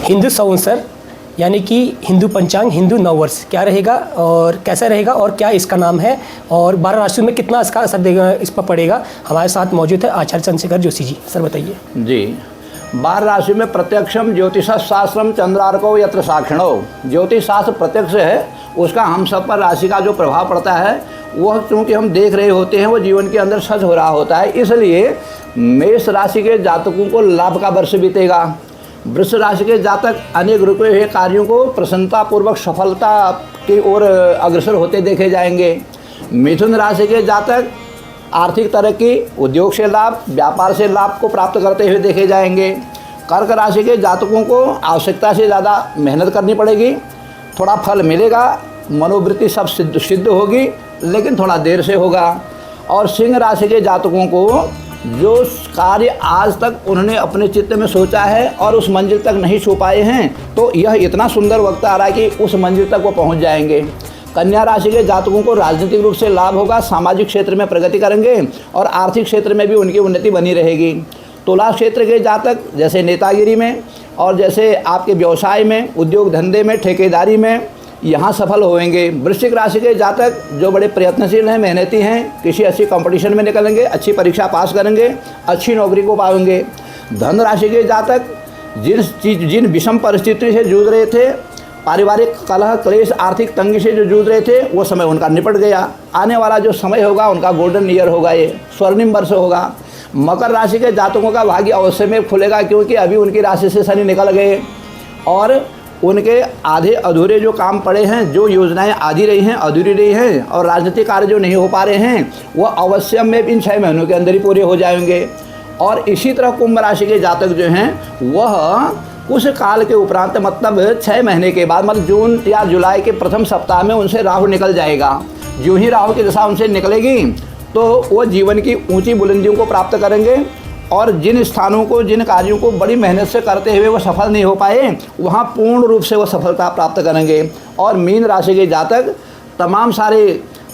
हिंदू संवत्सर यानी कि हिंदू पंचांग, हिंदू नववर्ष क्या रहेगा और कैसा रहेगा और क्या इसका नाम है और 12 राशियों में कितना इसका असर देगा, इस पर पड़ेगा। हमारे साथ मौजूद है आचार्य चंद्रशेखर जोशी जी। सर बताइए। जी, 12 राशि में प्रत्यक्षम ज्योतिष शास्त्रम चंद्रार्को यत्र साक्षिणो, ज्योतिष शास्त्र प्रत्यक्ष है, उसका हम सब पर राशि का जो प्रभाव पड़ता है वह चूँकि हम देख रहे होते हैं वो जीवन के अंदर सच हो रहा होता है। इसलिए मेष राशि के जातकों को लाभ का वर्ष बीतेगा। वृष राशि के जातक अनेक रुके हुए कार्यों को प्रसन्नतापूर्वक सफलता की ओर अग्रसर होते देखे जाएंगे। मिथुन राशि के जातक आर्थिक तरक्की, उद्योग से लाभ, व्यापार से लाभ को प्राप्त करते हुए देखे जाएंगे। कर्क राशि के जातकों को आवश्यकता से ज़्यादा मेहनत करनी पड़ेगी, थोड़ा फल मिलेगा, मनोवृत्ति सब सिद्ध होगी, लेकिन थोड़ा देर से होगा। और सिंह राशि के जातकों को जो कार्य आज तक उन्होंने अपने चित्त में सोचा है और उस मंजिल तक नहीं छू पाए हैं, तो यह इतना सुंदर वक्त आ रहा है कि उस मंजिल तक वो पहुंच जाएंगे। कन्या राशि के जातकों को राजनीतिक रूप से लाभ होगा, सामाजिक क्षेत्र में प्रगति करेंगे और आर्थिक क्षेत्र में भी उनकी उन्नति बनी रहेगी। तुला क्षेत्र के जातक जैसे नेतागिरी में और जैसे आपके व्यवसाय में, उद्योग धंधे में, ठेकेदारी में यहाँ सफल होंगे। वृश्चिक राशि के जातक जो बड़े प्रयत्नशील हैं, मेहनती हैं, किसी अच्छी कंपटीशन में निकलेंगे, अच्छी परीक्षा पास करेंगे, अच्छी नौकरी को पाएंगे। धन राशि के जातक जिन विषम परिस्थिति से जूझ रहे थे, पारिवारिक कलह, क्लेश, आर्थिक तंगी से जो जूझ रहे थे, वो समय उनका निपट गया। आने वाला जो समय होगा उनका गोल्डन ईयर होगा, ये स्वर्णिम वर्ष होगा। मकर राशि के जातकों का भाग्य अवश्य में खुलेगा, क्योंकि अभी उनकी राशि से शनि निकल गए और उनके आधे अधूरे जो काम पड़े हैं, जो योजनाएं आधी रही हैं, अधूरी रही हैं और राजनीतिक कार्य जो नहीं हो पा रहे हैं, वह अवश्य में इन 6 महीनों के अंदर ही पूरे हो जाएंगे। और इसी तरह कुंभ राशि के जातक जो हैं वह कुछ काल के उपरांत, मतलब 6 महीने के बाद, मतलब जून या जुलाई के प्रथम सप्ताह में उनसे राहु निकल जाएगा। जो ही राहु की दशा उनसे निकलेगी तो वो जीवन की ऊंची बुलंदियों को प्राप्त करेंगे और जिन स्थानों को, जिन कार्यों को बड़ी मेहनत से करते हुए वो सफल नहीं हो पाए, वहाँ पूर्ण रूप से वो सफलता प्राप्त करेंगे। और मीन राशि के जातक तमाम सारे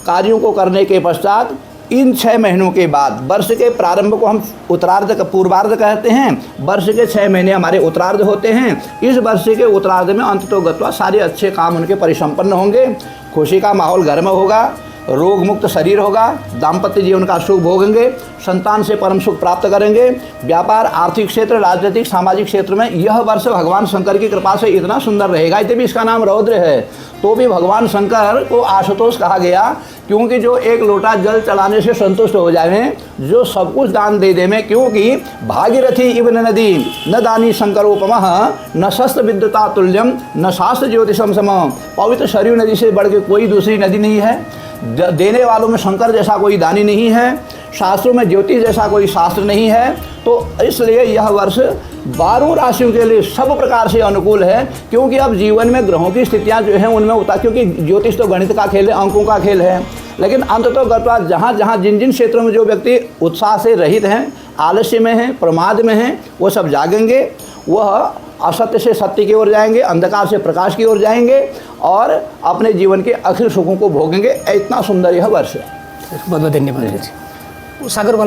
कार्यों को करने के पश्चात इन 6 महीनों के बाद, वर्ष के प्रारंभ को हम उत्तरार्ध का पूर्वार्ध कहते हैं, वर्ष के 6 महीने हमारे उत्तरार्ध होते हैं। इस वर्ष के उत्तरार्ध में अंततोगत्वा सारे अच्छे काम उनके परिसंपन्न होंगे, खुशी का माहौल घर में होगा, रोग मुक्त शरीर होगा, दाम्पत्य जीवन का सुख भोगेंगे, संतान से परम सुख प्राप्त करेंगे। व्यापार, आर्थिक क्षेत्र, राजनीतिक, सामाजिक क्षेत्र में यह वर्ष भगवान शंकर की कृपा से इतना सुंदर रहेगा। यद्यपि इसका नाम रौद्र है, तो भी भगवान शंकर को आशुतोष कहा गया, क्योंकि जो एक लोटा जल चढ़ाने से संतुष्ट हो जाए, जो सब कुछ दान दे दे में, क्योंकि भागीरथी इव नदी न दानी शंकरोपमः न शस्त्र विद्युता तुल्यम न शास्त्र ज्योतिषम सम। पवित्र सरयू नदी से बढ़ के कोई दूसरी नदी नहीं है। देने वालों में शंकर जैसा कोई दानी नहीं है, शास्त्रों में ज्योतिष जैसा कोई शास्त्र नहीं है। तो इसलिए यह वर्ष 12 राशियों के लिए सब प्रकार से अनुकूल है, क्योंकि अब जीवन में ग्रहों की स्थितियां जो हैं उनमें उतार, क्योंकि ज्योतिष तो गणित का खेल है, अंकों का खेल है, लेकिन अंततोगत्वा जहाँ जहाँ जिन जिन क्षेत्रों में जो व्यक्ति उत्साह से रहित हैं, आलस्य में हैं, प्रमाद में हैं, वो सब जागेंगे, वह असत्य से सत्य की ओर जाएंगे, अंधकार से प्रकाश की ओर जाएंगे और अपने जीवन के अखिल सुखों को भोगेंगे। इतना सुंदर यह वर्ष है। बहुत बहुत धन्यवाद। सागर